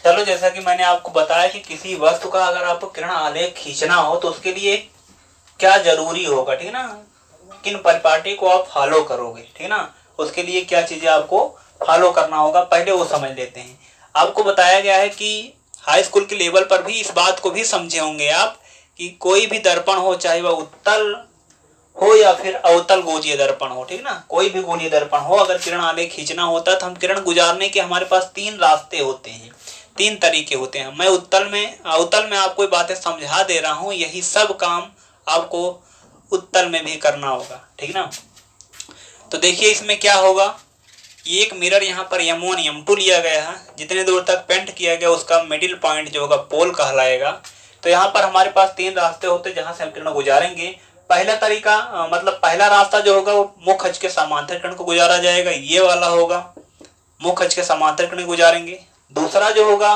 चलो, जैसा कि मैंने आपको बताया कि किसी वस्तु का अगर आपको किरण आलेख खींचना हो तो उसके लिए क्या जरूरी होगा, ठीक है ना, किन परिपाटी को आप फॉलो करोगे, ठीक है ना, उसके लिए क्या चीजें आपको फॉलो करना होगा, पहले वो समझ लेते हैं। आपको बताया गया है कि हाई स्कूल के लेवल पर भी इस बात को भी समझे होंगे आप कि कोई भी दर्पण हो, चाहे वह उत्तल हो या फिर अवतल गोलीय दर्पण हो, ठीक ना, कोई भी गोलीय दर्पण हो, अगर किरण आलेख खींचना होता है तो हम किरण गुजारने के हमारे पास 3 रास्ते होते हैं, 3 तरीके होते हैं। मैं अवतल में आपको बातें समझा दे रहा हूं, यही सब काम आपको उत्तल में भी करना होगा, ठीक ना। तो देखिए इसमें क्या होगा, ये एक मिरर यहाँ पर M1 M2 लिया गया है, जितने दूर तक पेंट किया गया उसका मिडिल पॉइंट जो होगा पोल कहलाएगा। तो यहाँ पर हमारे पास 3 रास्ते होते हैं जहां से हम किरण गुजारेंगे। पहला तरीका मतलब पहला रास्ता जो होगा वो मुख अक्ष के समांतर किरण को गुजारा जाएगा, ये वाला होगा, मुख अक्ष के समांतर किरण गुजारेंगे। दूसरा जो होगा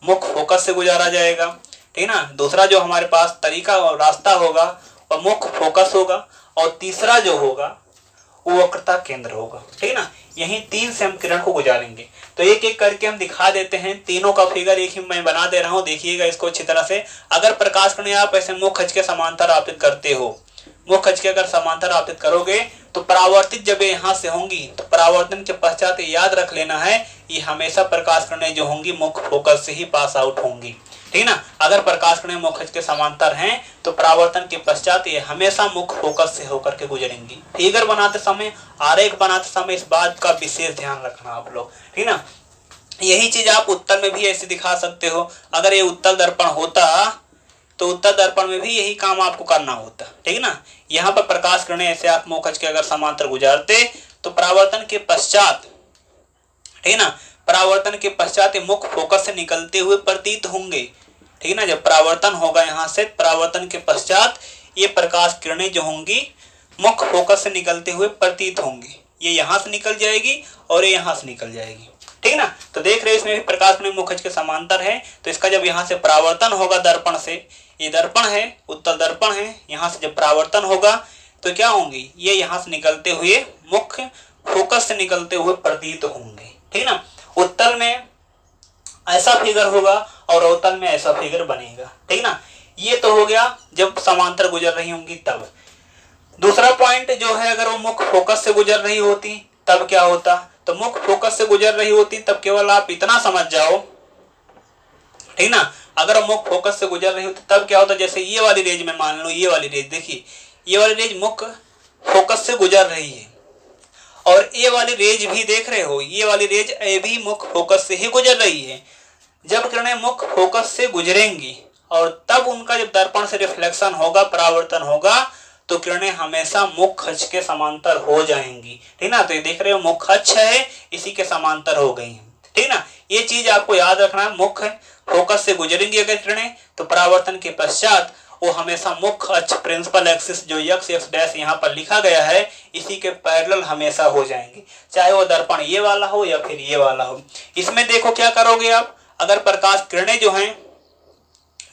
मुख फोकस से गुजारा जाएगा, ठीक ना, दूसरा जो हमारे पास तरीका और रास्ता होगा वह मुख फोकस होगा। और तीसरा जो होगा वो वक्रता केंद्र होगा, ठीक ना। यही 3 से हम किरण को गुजारेंगे। तो एक एक करके हम दिखा देते हैं, तीनों का फिगर एक ही मैं बना दे रहा हूं, देखिएगा इसको अच्छी तरह से। अगर प्रकाश किरणें आप ऐसे मुख अक्ष के समांतर आपतित करते हो, मुख अक्ष के अगर समांतर आपतित करोगे तो परावर्तित जब यहाँ से होंगी तो परावर्तन के पश्चात याद रख लेना है ये हमेशा प्रकाश किरणें जो होंगी मुख फोकस से ही पास आउट होंगी, ठीक ना। अगर प्रकाश किरणें मुख अक्ष के समांतर हैं तो परावर्तन के पश्चात ये हमेशा मुख फोकस से होकर के गुजरेंगी। फिगर बनाते समय, आरेख बनाते समय इस बात का विशेष ध्यान रखना आप लोग, ठीक ना। यही चीज आप उत्तल में भी ऐसे दिखा सकते हो। अगर ये उत्तल दर्पण होता तो उत्तल दर्पण में भी यही काम आपको करना होता, ठीक ना। यहाँ पर प्रकाश किरणें ऐसे आप मुख अक्ष के अगर समांतर गुजारते तो परावर्तन के पश्चात, ठीक ना, परावर्तन के पश्चात मुख फोकस से निकलते हुए प्रतीत होंगे, ठीक ना। जब परावर्तन होगा यहाँ से, परावर्तन के पश्चात ये प्रकाश किरणें जो होंगी मुख फोकस से निकलते हुए प्रतीत होंगी। ये यहाँ से निकल जाएगी और ये यहाँ से निकल जाएगी, ठीक ना। तो देख रहे हैं इसमें भी प्रकाश किरणें मुख अक्ष के समांतर है, तो इसका जब यहाँ से परावर्तन होगा दर्पण से, ये दर्पण है, उत्तल दर्पण है, यहाँ से जब परावर्तन होगा तो क्या होंगी, ये यहाँ से निकलते हुए मुख फोकस से निकलते हुए प्रतीत होंगे, ठीक ना। उत्तल में ऐसा फिगर होगा और अवतल में ऐसा फिगर बनेगा, ठीक ना। ये तो हो गया जब समांतर गुजर रही होंगी तब। दूसरा पॉइंट जो है, अगर वो मुख फोकस से गुजर रही होती तब क्या होता, तो मुख फोकस से गुजर रही होती तब केवल आप इतना समझ जाओ, ठीक ना। अगर मुख फोकस से गुजर रही होती तब क्या होता, जैसे ये वाली रेंज में मान लो, ये वाली रेंज देखिए, ये वाली रेंज मुख फोकस से गुजर रही है और ये वाली रेंज भी देख रहे हो, ये वाली रेंज ए भी मुख फोकस से ही गुजर रही है। जब किरणें मुख फोकस से गुजरेंगी और तब उनका जब दर्पण से रिफ्लेक्शन होगा, परावर्तन होगा, तो किरणें हमेशा मुख अक्ष के समांतर हो जाएंगी, ठीक ना। तो ये देख रहे हो मुख अक्ष है, इसी के समांतर हो गई है, ठीक ना। ये चीज आपको याद रखना है, मुख फोकस से गुजरेंगी अगर किरणें तो परावर्तन के पश्चात वो हमेशा मुख अक्ष प्रिंसिपल एक्सिस जो एक्स एक्स डैश यहाँ पर लिखा गया है इसी के पैरेलल हमेशा हो जाएंगी, चाहे वो दर्पण ये वाला हो या फिर ये वाला हो। इसमें देखो क्या करोगे आप, अगर प्रकाश किरणें जो हैं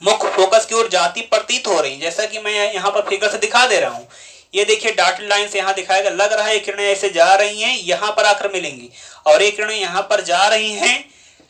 मुख फोकस की ओर जाती प्रतीत हो रही, जैसा कि मैं यहाँ पर फिगर से दिखा दे रहा हूँ, ये देखिए डॉटेड लाइन से यहाँ दिखाएगा, लग रहा है किरणें ऐसे जा रही हैं, यहाँ पर आकर मिलेंगी, और ये किरणें यहाँ पर जा रही हैं,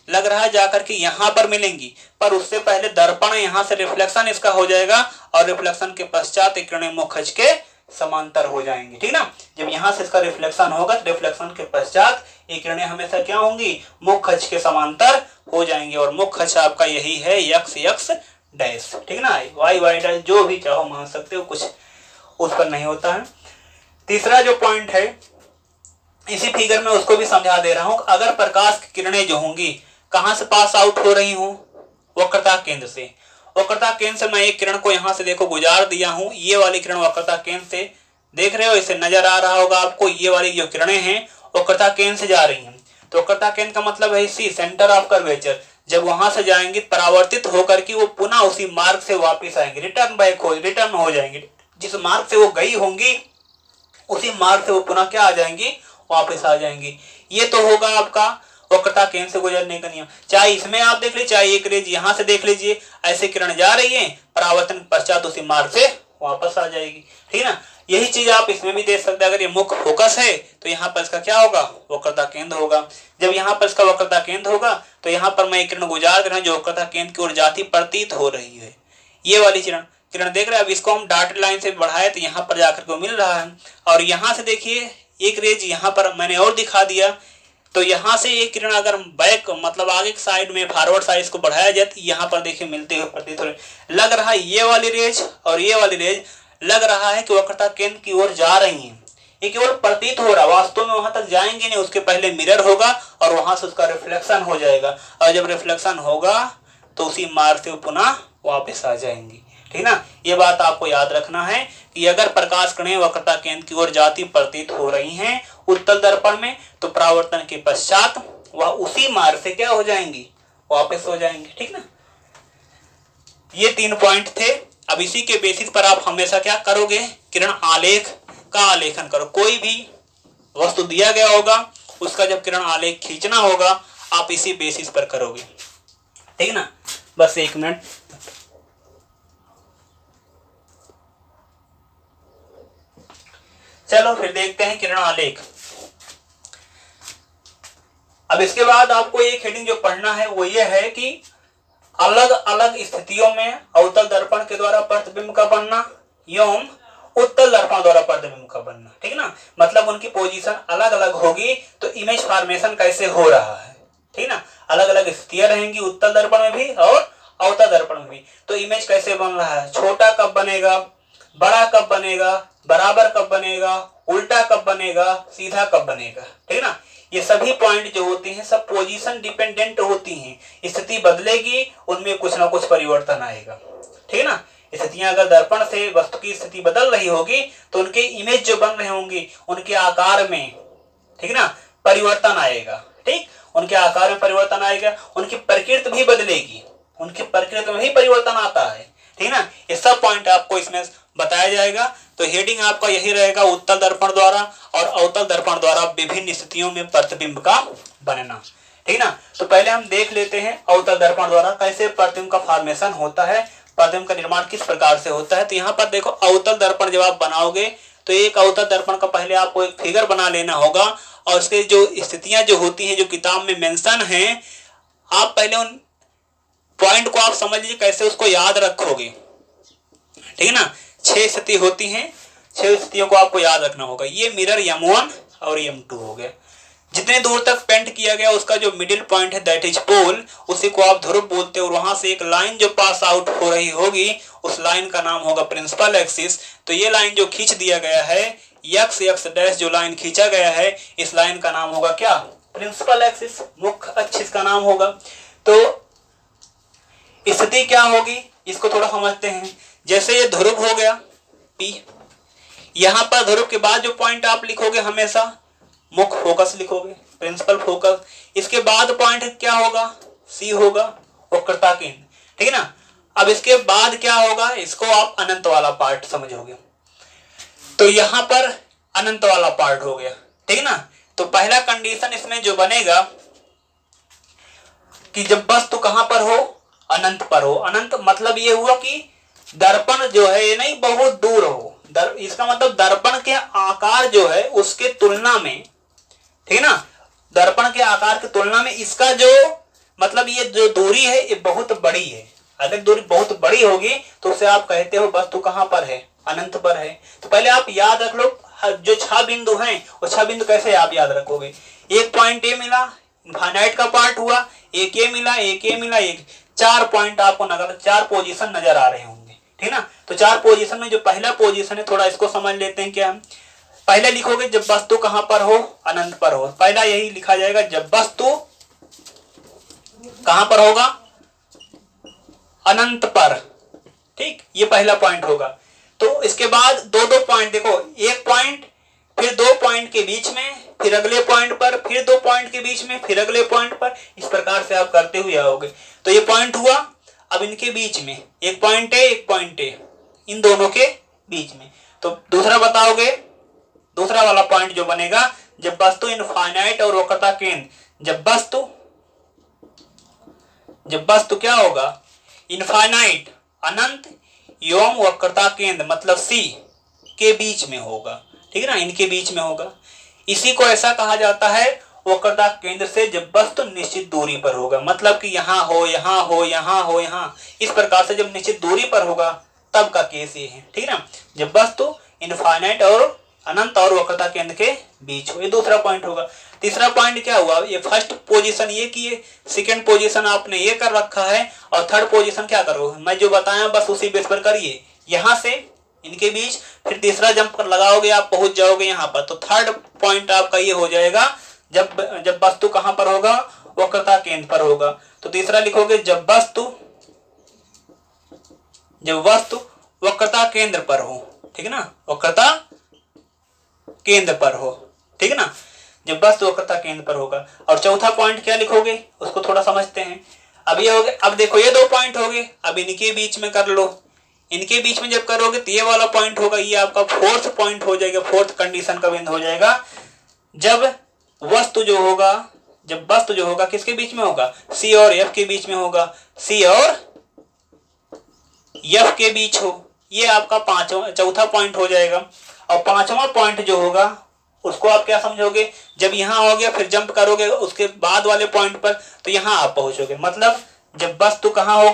लग रहा है जाकर के यहाँ पर मिलेंगी, पर उससे पहले दर्पण यहाँ से रिफ्लेक्शन इसका हो जाएगा और रिफ्लेक्शन के पश्चात किरणें मुख अक्ष के समांतर हो जाएंगी, ठीक ना। जब यहाँ से इसका रिफ्लेक्शन होगा तो रिफ्लेक्शन के पश्चात ये किरणें हमेशा क्या होंगी, मुख अक्ष के समांतर हो जाएंगी। और मुख अक्ष आपका यही है एक्स एक्स डैश, ठीक ना, वाई वाई डैश जो भी चाहो मान सकते हो, कुछ उस पर नहीं होता है। तीसरा जो पॉइंट है इसी फिगर में उसको भी समझा दे रहा हूं, अगर प्रकाश की किरणें जो होंगी कहां से पास आउट हो रही हूं, वक्रता केंद्र से। वक्रता केंद्र से मैं एक किरण को यहां से देखो गुजार दिया हूं, ये वाली किरण वक्रता केंद्र से, देख रहे हो इसे नजर आ रहा होगा आपको, ये वाली जो किरणें हैं वक्रता केंद्र से जा रही हैं। तो वक्रता केंद्र का मतलब है इसी सेंटर ऑफ कर्वेचर, जब वहां से जाएंगी परावर्तित होकर के वो पुनः उसी मार्ग से वापस आएंगे, रिटर्न हो जाएंगे, जिस मार्ग से वो गई होंगी उसी मार्ग से वो पुनः क्या आ जाएंगी, वापस आ जाएंगी। ये तो होगा आपका वक्रता केंद्र से गुजरने का नियम। चाहे इसमें आप देख लीजिए, चाहे एक रेंज यहाँ से देख लीजिए, ऐसे किरण जा रही है, परावर्तन पश्चात उसी मार्ग से वापस आ जाएगी, ठीक ना। यही चीज आप इसमें भी देख सकते हैं। अगर ये मुख्य फोकस है तो यहाँ पर इसका क्या होगा, वक्रता केंद्र होगा। जब यहाँ पर इसका वक्रता केंद्र होगा तो यहाँ पर मैं किरण गुजार कर रहा हूँ जो वक्रता केंद्र की ओर जाती प्रतीत हो रही है। ये वाली किरण किरण देख रहे हैं। अब इसको हम डॉटेड लाइन से बढ़ाए तो यहाँ पर जाकर को मिल रहा है। और यहाँ से देखिए एक रेज यहाँ पर मैंने और दिखा दिया, तो यहाँ से एक किरण अगर बैक मतलब आगे की साइड में फॉरवर्ड साइड इसको बढ़ाया जाए तो यहाँ पर देखिए मिलते हुए प्रतीत हो रहे। लग रहा है ये वाली रेज और ये वाली रेज लग रहा है कि वक्रता केंद्र की ओर जा रही है। ये केवल प्रतीत हो रहा, वास्तव में वहां तक जाएंगे नहीं, उसके पहले मिरर होगा और वहां से उसका रिफ्लेक्शन हो जाएगा। और जब रिफ्लेक्शन होगा तो उसी मार्ग से पुनः वापस आ जाएंगी। ठीक ना, ये बात आपको याद रखना है कि अगर प्रकाश किरणें वक्रता केंद्र की ओर जाती प्रतीत हो रही हैं उत्तल दर्पण में, तो परावर्तन के पश्चात वह उसी मार्ग से क्या हो जाएंगी, वापस हो जाएंगी। ठीक ना, ये 3 पॉइंट थे। अब इसी के बेसिस पर आप हमेशा क्या करोगे, किरण आलेख का आलेखन करो। कोई भी वस्तु दिया गया होगा उसका जब किरण आलेख खींचना होगा आप इसी बेसिस पर करोगे। ठीक ना, बस 1 मिनट। चलो फिर देखते हैं किरण आलेख। अब इसके बाद आपको एक हेडिंग जो पढ़ना है वो ये है कि अलग अलग स्थितियों में अवतल दर्पण के द्वारा प्रतिबिंब का बनना एवं उत्तल दर्पण द्वारा प्रतिबिंब का बनना। ठीक ना, मतलब उनकी पोजीशन अलग अलग होगी तो इमेज फॉर्मेशन कैसे हो रहा है। ठीक ना, अलग अलग स्थितियां रहेंगी उत्तल दर्पण में भी और अवतल दर्पण में भी, तो इमेज कैसे बन रहा है, छोटा कब बनेगा, बड़ा कब बनेगा, बराबर कब बनेगा, उल्टा कब बनेगा, सीधा कब बनेगा। ठीक ना, ये सभी पॉइंट जो होते हैं सब पोजीशन डिपेंडेंट होती हैं। स्थिति बदलेगी उनमें कुछ ना कुछ परिवर्तन आएगा। ठीक ना, स्थितियां अगर दर्पण से वस्तु की स्थिति बदल रही होगी तो उनके इमेज जो बन रहे होंगे उनके आकार में, ठीक ना, परिवर्तन आएगा। ठीक, उनके आकार में परिवर्तन आएगा, उनकी प्रकृति भी बदलेगी, उनकी प्रकृति में भी परिवर्तन आता है। ठीक ना, ये सब पॉइंट आपको इसमें बताया जाएगा। तो हेडिंग आपका यही रहेगा, उत्तल दर्पण द्वारा और अवतल दर्पण द्वारा विभिन्न स्थितियों में प्रतिबिंब का बनना। ठीक ना, तो पहले हम देख लेते हैं अवतल दर्पण द्वारा कैसे प्रतिबिंब का फॉर्मेशन होता है, प्रतिबिंब का निर्माण किस प्रकार से होता है। तो यहाँ पर देखो, अवतल दर्पण जब आप बनाओगे तो एक अवतल दर्पण का पहले आपको एक फिगर बना लेना होगा और उसके जो स्थितियां जो होती हैं जो किताब में मेंशन है, आप पहले उन पॉइंट को आप समझ लीजिए कैसे उसको याद रखोगे। ठीक है ना, 6 स्थिति होती हैं, 6 स्थितियों को आपको याद रखना होगा। ये मिरर M1 और M2 हो गया। जितने दूर तक पेंट किया गया उसका जो मिडिल पॉइंट है दैट इज पोल, उसी को आप ध्रुव बोलते हो। और वहां से एक लाइन जो पास आउट हो रही होगी उस लाइन का नाम होगा प्रिंसिपल एक्सिस। तो ये लाइन जो खींच दिया गया है एक्स एक्स डैश, जो लाइन खींचा गया है इस लाइन का नाम होगा क्या, प्रिंसिपल एक्सिस, मुख्य अक्ष इसका नाम होगा। तो स्थिति क्या होगी इसको थोड़ा समझते हैं। जैसे ये ध्रुव हो गया P, यहां पर ध्रुव के बाद जो पॉइंट आप लिखोगे हमेशा मुख्य फोकस लिखोगे, प्रिंसिपल फोकस। इसके बाद पॉइंट क्या होगा, C होगा, वक्रता केंद्र। ठीक है ना, अब इसके बाद क्या होगा, इसको आप अनंत वाला पार्ट समझोगे। तो यहां पर अनंत वाला पार्ट हो गया। ठीक है ना, तो पहला कंडीशन इसमें जो बनेगा कि जब वस्तु कहां पर हो, अनंत पर हो। अनंत मतलब ये हुआ कि दर्पण जो है ये नहीं बहुत दूर हो, इसका मतलब दर्पण के आकार जो है उसके तुलना में, ठीक है ना, दर्पण के आकार की तुलना में इसका जो मतलब ये जो दूरी है ये बहुत बड़ी है। अगर दूरी बहुत बड़ी होगी तो उसे आप कहते हो वस्तु कहां पर है, अनंत पर है। तो पहले आप याद रख लो जो 6 बिंदु हैं वो 6 बिंदु कैसे आप याद रखोगे। एक पॉइंट ए मिला, इनफाइनाइट का पार्ट हुआ, एक ए मिला, एक ए मिला, एक 4 पॉइंट आपको नजर, 4 पोजीशन नजर आ रहे होंगे। ठीक ना, तो 4 पोजीशन में जो पहला पोजीशन है थोड़ा इसको समझ लेते हैं। क्या पहले लिखोगे, जब वस्तु कहां पर हो, अनंत पर हो। पहला यही लिखा जाएगा, जब वस्तु कहां पर होगा, अनंत पर। ठीक, ये पहला पॉइंट होगा। तो इसके बाद 2-2 पॉइंट देखो, एक पॉइंट फिर 2 पॉइंट के बीच में, फिर अगले पॉइंट पर, फिर 2 पॉइंट के बीच में, फिर अगले पॉइंट पर, इस प्रकार से आप करते हुए आओगे। तो ये पॉइंट हुआ, अब इनके बीच में एक पॉइंट है, एक पॉइंट है, इन दोनों के बीच में। तो दूसरा बताओगे, दूसरा वाला पॉइंट जो बनेगा, जब वस्तु इनफाइनाइट और वक्रता केंद्र, जब वस्तु क्या होगा, इनफाइनाइट अनंत एवं वक्रता केंद्र मतलब C, के बीच में होगा, ठीक है ना, इनके बीच में होगा। इसी को ऐसा कहा जाता है वक्रता केंद्र से जब वस्तु निश्चित दूरी पर होगा, मतलब कि यहाँ हो, यहाँ हो, यहाँ हो, यहाँ, इस प्रकार से जब निश्चित दूरी पर होगा तब का केस ये है, ठीक है ना, जब वस्तु इनफाइनाइट और अनंत और वक्रता केंद्र के बीच हो। ये दूसरा पॉइंट होगा। तीसरा पॉइंट क्या हुआ, ये फर्स्ट पोजीशन ये किए, सेकंड पोजीशन आपने ये कर रखा है, और थर्ड पोजीशन क्या करोगे, मैं जो बताया बस उसी बेस पर करिए। यहाँ से इनके बीच, फिर तीसरा जंप कर लगाओगे, आप पहुंच जाओगे यहाँ पर। तो थर्ड पॉइंट आपका ये हो जाएगा, जब वस्तु कहां पर होगा, वक्रता केंद्र पर होगा। तो तीसरा लिखोगे जब वस्तु वक्रता केंद्र पर हो, ठीक है ना, वक्रता केंद्र पर हो, ठीक है ना, जब वस्तु वक्रता केंद्र पर होगा। और चौथा पॉइंट क्या लिखोगे, उसको थोड़ा समझते हैं। अब ये हो गए, अब देखो ये दो पॉइंट हो गए, अब इनके बीच में कर लो। इनके बीच में जब करोगे तो ये वाला पॉइंट होगा, ये आपका फोर्थ पॉइंट हो जाएगा, फोर्थ कंडीशन का बिंदु हो जाएगा। जब वस्तु जो होगा किसके बीच में होगा, सी और एफ के बीच में होगा, सी और एफ के बीच हो, ये आपका चौथा पॉइंट हो जाएगा। और पांचवा पॉइंट जो होगा उसको आप क्या समझोगे, जब यहां हो गया फिर जंप करोगे उसके बाद वाले पॉइंट पर, तो यहां आप पहुंचोगे। मतलब जब वस्तु कहां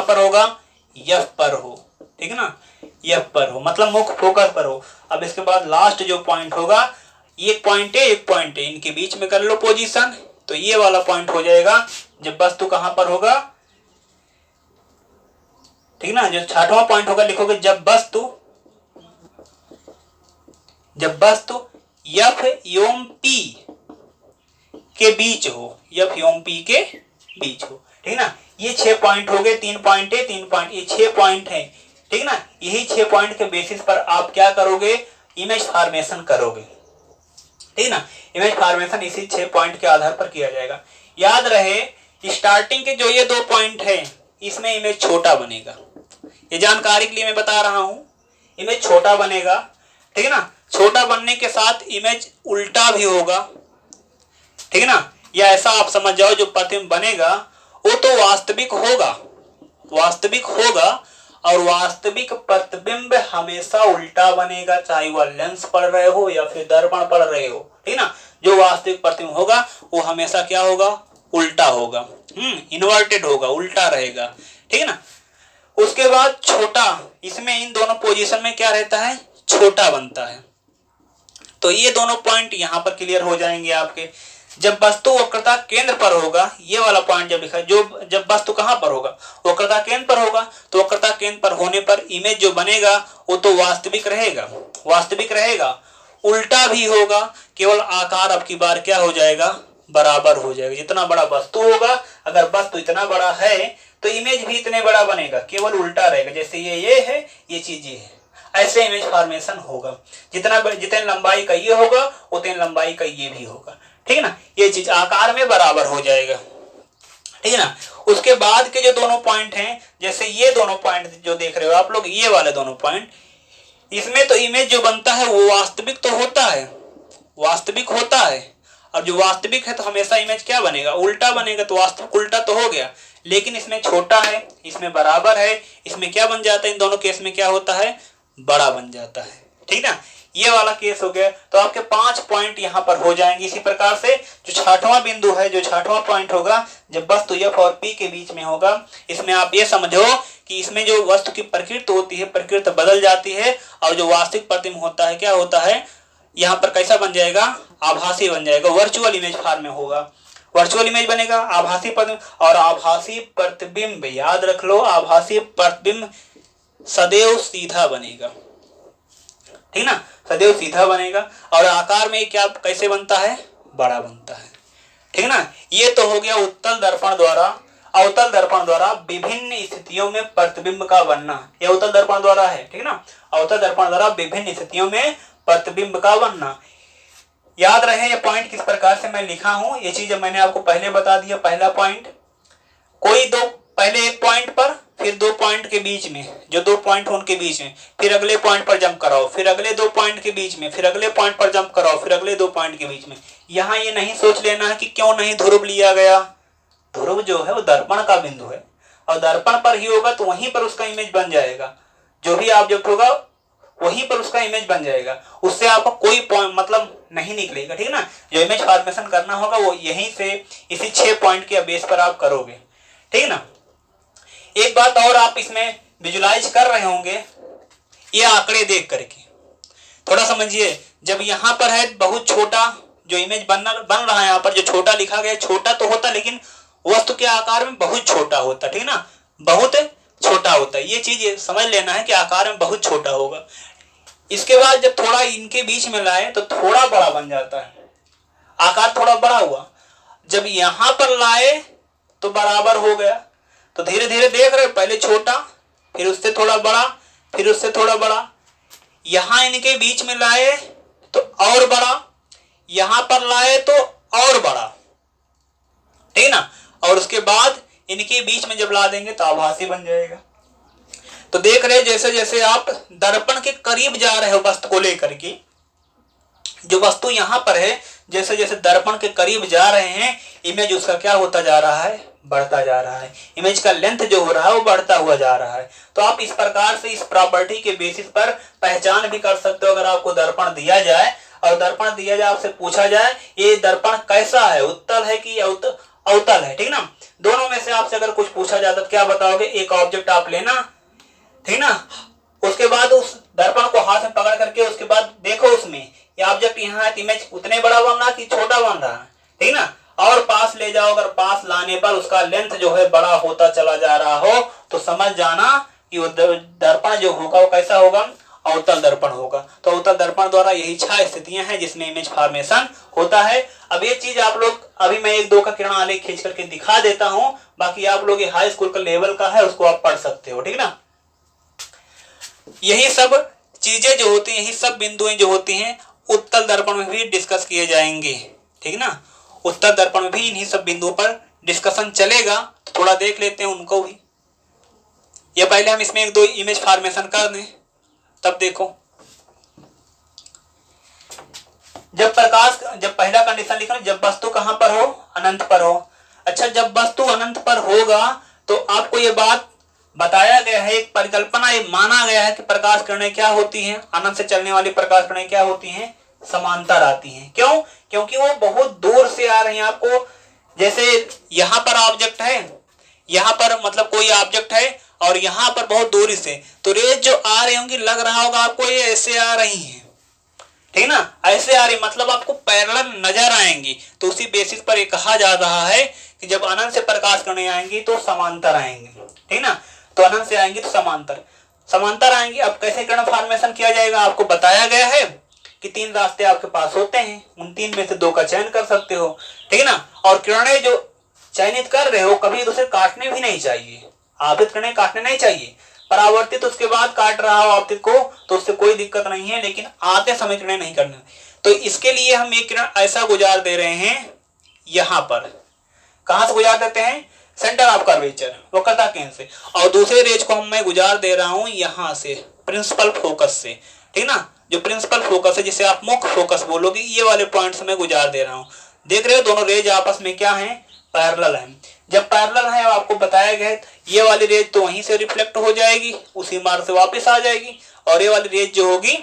पर होगा, एफ पर हो, ठीक है ना, एफ पर हो, मतलब मुख्य फोकस पर हो। अब इसके बाद लास्ट जो पॉइंट होगा, एक पॉइंट है, इनके बीच में कर लो पोजीशन, तो ये वाला पॉइंट हो जाएगा जब वस्तु कहां पर होगा, ठीक ना। जो छठवां पॉइंट होगा लिखोगे जब वस्तु एफ एवं पी के बीच हो, एफ एवं पी के बीच हो, ठीक ना। ये 6 पॉइंट हो गए, 3 पॉइंट है, 3 पॉइंट, ये 6 पॉइंट है, ठीक ना। यही 6 पॉइंट के बेसिस पर आप क्या करोगे, इमेज फॉर्मेशन करोगे, ठीक ना। इमेज फॉर्मेशन इसी 6 पॉइंट के आधार पर किया जाएगा। याद रहे स्टार्टिंग के जो ये 2 पॉइंट है इसमें इमेज छोटा बनेगा, ये जानकारी के लिए मैं बता रहा हूं, इमेज छोटा बनेगा, ठीक है ना। छोटा बनने के साथ इमेज उल्टा भी होगा, ठीक है ना। या ऐसा आप समझ जाओ जो प्रतिबिंब बनेगा वो तो वास्तविक होगा, और वास्तविक प्रतिबिंब हमेशा उल्टा बनेगा, चाहे वह लेंस पढ़ रहे हो या फिर दर्पण पढ़ रहे हो, ठीक ना। जो वास्तविक प्रतिबिंब होगा वो हमेशा क्या होगा, उल्टा होगा, इन्वर्टेड होगा, उल्टा रहेगा, ठीक है ना। उसके बाद छोटा, इसमें इन दोनों पोजीशन में क्या रहता है, छोटा बनता है। तो ये दोनों पॉइंट यहां पर क्लियर हो जाएंगे आपके। जब वस्तु वक्रता केंद्र पर होगा, ये वाला पॉइंट जब लिखा है, जब वस्तु कहां पर होगा, वक्रता केंद्र पर होगा, तो वक्रता केंद्र पर होने पर इमेज जो बनेगा वो तो वास्तविक रहेगा, उल्टा भी होगा, केवल आकार अब की बार क्या हो जाएगा, बराबर हो जाएगा। जितना बड़ा वस्तु होगा, अगर वस्तु इतना बड़ा है तो इमेज भी इतने बड़ा बनेगा, केवल उल्टा रहेगा, जैसे ये है, ये चीज ये है, ऐसे इमेज फॉर्मेशन होगा। जितने लंबाई का ये होगा उतने लंबाई का ये भी होगा, ठीक है ना। ये चीज आकार में बराबर हो जाएगा, ठीक है ना। उसके बाद के जो दोनों पॉइंट हैं, जैसे ये दोनों पॉइंट जो देख रहे हो आप लोग, ये वाले दोनों पॉइंट, इसमें तो इमेज जो बनता है वो वास्तविक तो होता है, और जो वास्तविक है तो हमेशा इमेज क्या बनेगा, उल्टा बनेगा, तो वास्तविक उल्टा तो हो गया, लेकिन इसमें छोटा है, इसमें बराबर है, इसमें क्या बन जाता है, इन दोनों केस में क्या होता है, बड़ा बन जाता है, ठीक ना। ये वाला केस हो गया। तो आपके 5 पॉइंट यहाँ पर हो जाएंगे। इसी प्रकार से जो छठवां बिंदु है, जो छठवां पॉइंट होगा, जब वस्तु एफ और पी के बीच में होगा, इसमें आप ये समझो कि इसमें जो वस्तु की प्रकृति होती है, प्रकृति बदल जाती है, और जो वास्तविक प्रतिबिंब होता है क्या होता है, यहाँ पर कैसा बन जाएगा, आभासी बन जाएगा, वर्चुअल इमेज फॉर्म में होगा, वर्चुअल इमेज बनेगा, आभासी प्रतिबिंब। और आभासी प्रतिबिंब याद रख लो, आभासी प्रतिबिंब सदैव सीधा बनेगा, ठीक ना, सदैव सीधा बनेगा, और आकार में क्या कैसे बनता है, बड़ा बनता है, ठीक ना। ये तो हो गया उत्तल दर्पण द्वारा, अवतल दर्पण द्वारा विभिन्न स्थितियों में प्रतिबिंब का बनना, यह उत्तल दर्पण द्वारा है, ठीक ना। अवतल दर्पण द्वारा विभिन्न स्थितियों में प्रतिबिंब का बनना। याद रहे ये पॉइंट किस प्रकार से मैं लिखा हूं, ये चीज मैंने आपको पहले बता दिया। पहला पॉइंट, कोई दो, पहले एक पॉइंट पर, फिर 2 पॉइंट के बीच में, जो 2 पॉइंट हो उनके बीच में, फिर अगले पॉइंट पर जंप कराओ, फिर अगले 2 पॉइंट के बीच में, फिर अगले पॉइंट पर जंप कराओ, फिर अगले 2 पॉइंट के बीच में। यहाँ ये नहीं सोच लेना है कि क्यों नहीं ध्रुव लिया गया, ध्रुव जो है वो दर्पण का बिंदु है, और दर्पण पर ही होगा तो वहीं पर उसका इमेज बन जाएगा। जो भी ऑब्जेक्ट होगा वहीं पर उसका इमेज बन जाएगा, उससे आपको कोई पॉइंट मतलब नहीं निकलेगा, ठीक है ना। जो इमेज फॉर्मेशन करना होगा वो यहीं से इसी 6 पॉइंट के बेस पर आप करोगे, ठीक है ना। एक बात और आप इसमें विजुलाइज कर रहे होंगे, ये आंकड़े देख करके थोड़ा समझिए। जब यहाँ पर है बहुत छोटा जो इमेज बन रहा है, यहाँ पर जो छोटा लिखा गया, छोटा तो होता लेकिन वस्तु के आकार में बहुत छोटा होता, ठीक है ना, बहुत छोटा होता है। ये चीज समझ लेना है कि आकार में बहुत छोटा होगा। इसके बाद जब थोड़ा इनके बीच में लाए तो थोड़ा बड़ा बन जाता है, आकार थोड़ा बड़ा हुआ। जब यहां पर लाए तो बराबर हो गया। तो धीरे धीरे देख रहे, पहले छोटा, फिर उससे थोड़ा बड़ा, फिर उससे थोड़ा बड़ा। यहां इनके बीच में लाए तो और बड़ा, यहां पर लाए तो और बड़ा, ठीक है ना। और उसके बाद इनके बीच में जब ला देंगे तो आभासी बन जाएगा। तो देख रहे जैसे जैसे आप दर्पण के करीब जा रहे हो वस्तु को लेकर के, जो वस्तु यहां पर है, जैसे जैसे दर्पण के करीब जा रहे हैं इमेज उसका क्या होता जा रहा है, बढ़ता जा रहा है। इमेज का लेंथ जो हो रहा है वो बढ़ता हुआ जा रहा है। तो आप इस प्रकार से इस प्रॉपर्टी के बेसिस पर पहचान भी कर सकते हो। अगर आपको दर्पण दिया जाए और दर्पण दिया जाए, आपसे पूछा जाए ये दर्पण कैसा है, उत्तल है कि अवतल है, ठीक ना। दोनों में से आपसे अगर कुछ पूछा जाता तो क्या बताओगे, एक ऑब्जेक्ट आप लेना, ठीक ना। उसके बाद उस दर्पण को हाथ में पकड़ करके उसके बाद देखो उसमें ये ऑब्जेक्ट यहाँ है, इमेज उतने बड़ा बन रहा कि छोटा बन रहा है, ठीक ना। और पास ले जाओ, अगर पास लाने पर उसका लेंथ जो है बड़ा होता चला जा रहा हो तो समझ जाना कि वो दर्पण जो होगा वो कैसा होगा, अवतल दर्पण होगा। तो अवतल दर्पण द्वारा यही 6 स्थितियां हैं जिसमें इमेज फॉर्मेशन होता है। अब ये चीज आप लोग, अभी मैं 1-2 का किरण आलेख खींच करके दिखा देता हूं, बाकी आप लोग ये हाई स्कूल का लेवल का है उसको आप पढ़ सकते हो, ठीक ना। यही सब चीजें जो होती हैं, यही सब बिंदुएं जो होती हैं उत्तल दर्पण में भी डिस्कस किए जाएंगे, ठीक ना। उत्तल दर्पण में भी इन्हीं सब बिंदुओं पर डिस्कशन चलेगा, तो थोड़ा देख लेते हैं उनको भी। या पहले हम इसमें 1-2 इमेज फॉर्मेशन कर दें तब देखो। जब पहला कंडीशन लिखा, जब वस्तु कहां पर हो, अनंत पर हो। अच्छा, जब वस्तु अनंत पर होगा तो आपको ये बात बताया गया है, एक परिकल्पना ये माना गया है कि प्रकाश किरणें क्या होती हैं, अनंत से चलने वाली प्रकाश किरणें क्या होती हैं, समांतर आती हैं। क्यों? क्योंकि वो बहुत दूर से आ रही हैं। आपको जैसे यहां पर ऑब्जेक्ट है, यहां पर मतलब कोई ऑब्जेक्ट है और यहां पर बहुत दूरी से, तो रेज जो आ रही होंगी, लग रहा होगा आपको ये ऐसे आ रही हैं, ठीक ना, ऐसे आ रही, मतलब आपको पैरेलल नजर आएंगी। तो उसी बेसिस पर ये कहा जा रहा है कि जब अनंत से प्रकाश किरणें आएंगी तो समांतर आएंगी, ठीक ना। तो अनंत से आएंगी तो समांतर आएंगी। अब कैसे किरण फॉर्मेशन किया जाएगा आपको बताया गया है कि 3 रास्ते आपके पास होते हैं, उन 3 में से 2 का चयन कर सकते हो, ठीक है ना। और किरणें जो चयनित कर रहे हो कभी दूसरे काटने भी नहीं चाहिए, आवृत किरणें काटने नहीं चाहिए। परावर्तित उसके बाद काट रहा हो आपतित को तो उससे कोई दिक्कत नहीं है, लेकिन आते समय किरणें नहीं करनी। तो इसके लिए हम एक किरण ऐसा गुजार दे रहे हैं, यहां पर कहां से गुजार देते हैं, सेंटर ऑफ कर्वेचर, वक्रता केंद्र से। और दूसरे रेज को मैं गुजार दे रहा हूं यहां से, प्रिंसिपल फोकस से, ठीक ना। जो प्रिंसिपल फोकस है, जिसे आप मुख्य फोकस बोलोगे, ये वाले पॉइंट से मैं गुजार दे रहा हूं। देख रहे हो दोनों रेज आपस में क्या है, पैरेलल है। जब पैरेलल है, आपको बताया गया ये वाली रेज तो वहीं से रिफ्लेक्ट हो जाएगी, उसी मार्ग से वापस आ जाएगी। और ये वाली रेज जो होगी,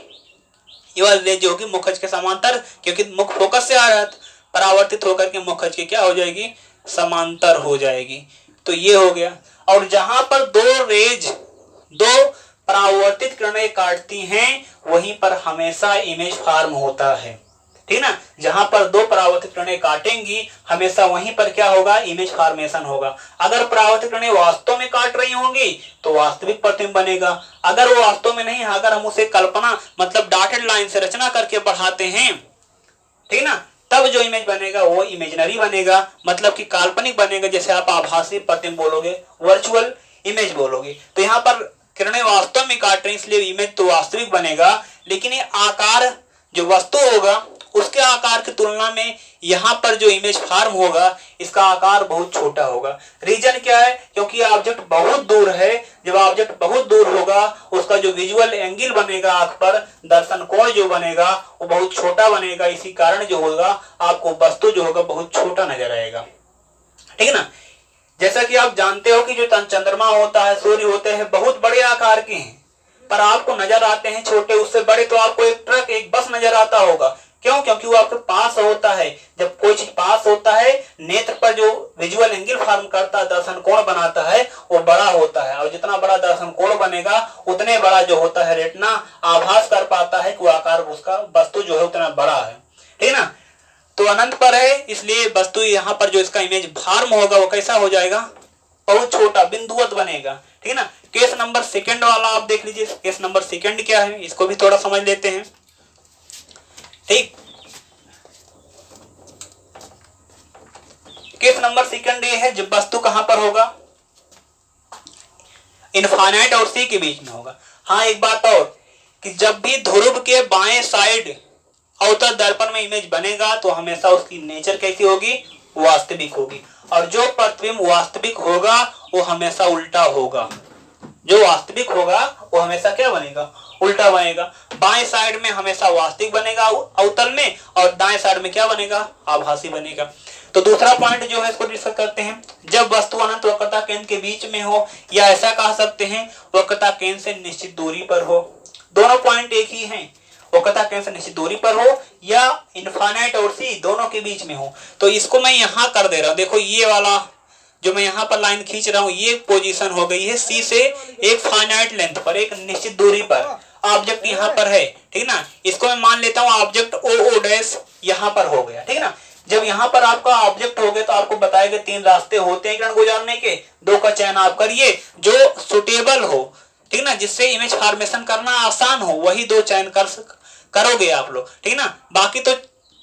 ये वाली रेज जो होगी मुखज के समांतर, क्योंकि मुख्य फोकस से आ रहा है, परावर्तित होकर के मुखज के क्या हो जाएगी, समांतर हो जाएगी। तो ये हो गया। और जहां पर 2 परावर्तित किरणें काटती हैं वहीं पर हमेशा इमेज फॉर्म होता है, ठीक ना। जहां पर 2 परावर्तित किरणें काटेंगी हमेशा वहीं पर क्या होगा, इमेज फॉर्मेशन होगा। अगर परावर्तित किरणें वास्तव में काट रही होंगी तो वास्तविक प्रतिबिंब बनेगा। अगर वो वास्तव में नहीं, अगर हम उसे कल्पना मतलब डॉटेड लाइन से रचना करके बढ़ाते हैं, ठीक ना, तब जो इमेज बनेगा वो इमेजिनरी बनेगा, मतलब कि काल्पनिक बनेगा। जैसे आप आभासी प्रतिबिंब बोलोगे, वर्चुअल इमेज बोलोगे। तो यहाँ पर किरणें वास्तव में काट रही, इसलिए इमेज तो वास्तविक बनेगा, लेकिन ये आकार जो वस्तु होगा उसके आकार की तुलना में यहाँ पर जो इमेज फॉर्म होगा इसका आकार बहुत छोटा होगा। रीजन क्या है, क्योंकि ऑब्जेक्ट बहुत दूर है। जब ऑब्जेक्ट बहुत दूर होगा उसका जो विजुअल एंगल बनेगा, आंख पर दर्शन कोण जो बनेगा वो बहुत छोटा बनेगा। इसी कारण जो होगा आपको वस्तु जो होगा बहुत छोटा नजर आएगा, ठीक है ना। जैसा कि आप जानते हो कि जो चंद्रमा होता है, सूर्य होते हैं, बहुत बड़े आकार के हैं। पर आपको नजर आते हैं छोटे, उससे बड़े तो आपको एक ट्रक, एक बस नजर आता होगा। क्यों? क्योंकि वो आपके पास होता है। जब कोई चीज पास होता है, नेत्र पर जो विजुअल एंगल फॉर्म करता है, दर्शन कोण बनाता है, वो बड़ा होता है। और जितना बड़ा दर्शन कोण बनेगा, उतने बड़ा जो होता है रेटिना आभास कर पाता है कि वो आकार उसका वस्तु जो है उतना बड़ा है, ठीक ना। तो अनंत पर है, इसलिए वस्तु यहाँ पर जो इसका इमेज फॉर्म होगा वो कैसा हो जाएगा? बहुत छोटा बिंदुवत बनेगा, ठीक ना। केस नंबर सेकंड वाला आप देख लीजिए। केस नंबर सेकंड क्या है, इसको भी थोड़ा समझ लेते हैं, ठीक। केस नंबर सेकंड ये है, जब वस्तु कहां पर होगा? इनफाइनाइट और सी के बीच में होगा। हाँ, एक बात और कि जब भी ध्रुव के बाएं साइड अवतल दर्पण में इमेज बनेगा तो हमेशा उसकी नेचर कैसी होगी? वास्तविक होगी। और जो प्रतिबिंब वास्तविक होगा वो हमेशा उल्टा होगा। जो वास्तविक होगा वो हमेशा क्या बनेगा? उल्टा बनेगा। बाएं साइड में हमेशा वास्तविक बनेगा अवतल में, और दाएं साइड में क्या बनेगा? आभासी बनेगा। तो दूसरा पॉइंट जो है इसको डिस्कस करते हैं। जब वस्तु अनंत वक्रता केंद्र के बीच में हो, या ऐसा कह सकते हैं वक्रता केंद्र से निश्चित दूरी पर हो। दोनों पॉइंट एक ही हैं, वक्रता केंद्र से निश्चित दूरी पर हो या इनफाइनाइट और सी दोनों के बीच में हो। तो इसको मैं यहां कर दे रहा हूं, देखो ये वाला जो मैं यहाँ पर लाइन खींच रहा हूँ, ये पोजीशन हो गई है सी से एक फाइनाइट लेंथ पर, एक निश्चित दूरी पर। ऑब्जेक्ट यहाँ पर है, ठीक ना। इसको मैं मान लेता हूँ ऑब्जेक्ट ओ ओ डैश यहाँ पर हो गया, ठीक ना। जब यहाँ पर आपका ऑब्जेक्ट हो गया तो आपको बताया गया 3 रास्ते होते हैं किरण गुजारने के। 2 का चयन आप करिए जो सुटेबल हो, ठीक ना, जिससे इमेज फॉर्मेशन करना आसान हो, वही 2 चयन करोगे आप लोग, ठीक ना। बाकी तो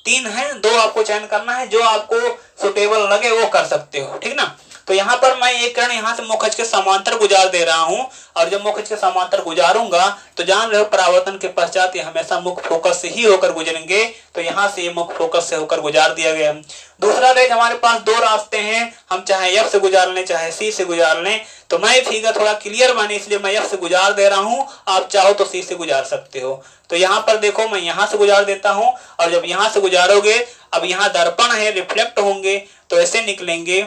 3 है, 2 आपको चयन करना है, जो आपको सुटेबल लगे वो कर सकते हो, ठीक ना। तो यहाँ पर मैं एक किरण यहाँ से मुखज के समांतर गुजार दे रहा हूँ, और जब मुखज के समांतर गुजारूंगा तो जान रहे हो परावर्तन के पश्चात ये हमेशा मुख्य फोकस से ही होकर गुजरेंगे। तो यहाँ से ये मुख्य फोकस से होकर गुजार दिया गया। दूसरा रेज हमारे पास 2 रास्ते हैं, हम चाहे एफ से गुजार लें चाहे सी से गुजार लें। तो मैं फिगर थोड़ा क्लियर बने इसलिए मैं एफ से गुजार दे रहा हूँ, आप चाहो तो सी से गुजार सकते हो। तो यहाँ पर देखो मैं यहाँ से गुजार देता हूँ, और जब यहाँ से गुजारोगे, अब यहाँ दर्पण है, रिफ्लेक्ट होंगे तो ऐसे निकलेंगे।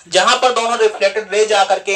जहां पर दोनों रिफ्लेक्टेड रे जाकर के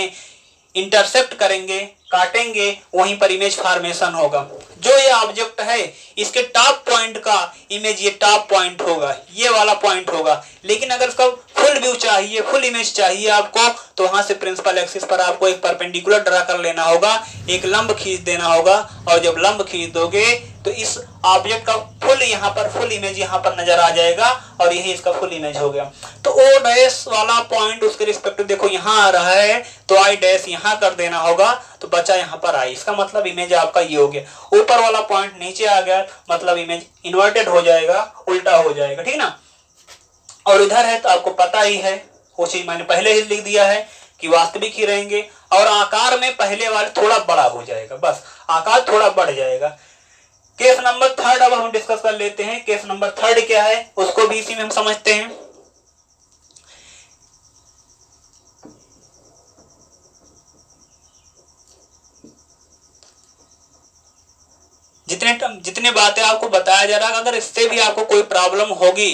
इंटरसेक्ट करेंगे, काटेंगे, वहीं पर इमेज फॉर्मेशन होगा। जो ये ऑब्जेक्ट है इसके टॉप पॉइंट का इमेज ये टॉप पॉइंट होगा, ये वाला पॉइंट होगा। लेकिन अगर इसका फुल व्यू चाहिए, फुल इमेज चाहिए आपको, तो वहां से प्रिंसिपल एक्सिस पर आपको एक परपेंडिकुलर ड्रा कर लेना होगा, एक लंब खींच देना होगा। और जब लंब खींच दोगे तो इस ऑब्जेक्ट का फुल यहाँ पर फुल इमेज यहाँ पर नजर आ जाएगा, और यही इसका फुल इमेज हो गया। तो ओ डैश वाला पॉइंट उसके रिस्पेक्टिव देखो यहाँ आ रहा है, तो आई डैश यहाँ कर देना होगा, तो बचा यहाँ पर आई। इसका मतलब इमेज आपका ये हो गया। ऊपर वाला पॉइंट नीचे आ गया, मतलब इमेज इन्वर्टेड हो जाएगा, उल्टा हो जाएगा, ठीक ना। और इधर है तो आपको पता ही है, वो चीज मैंने पहले ही लिख दिया है कि वास्तविक ही रहेंगे। और आकार में पहले वाले थोड़ा बड़ा हो जाएगा, बस आकार थोड़ा बढ़ जाएगा। केस नंबर 3 अब हम डिस्कस कर लेते हैं। केस नंबर 3 क्या है उसको भी इसी में हम समझते हैं। जितने बातें आपको बताया जा रहा है, अगर इससे भी आपको कोई प्रॉब्लम होगी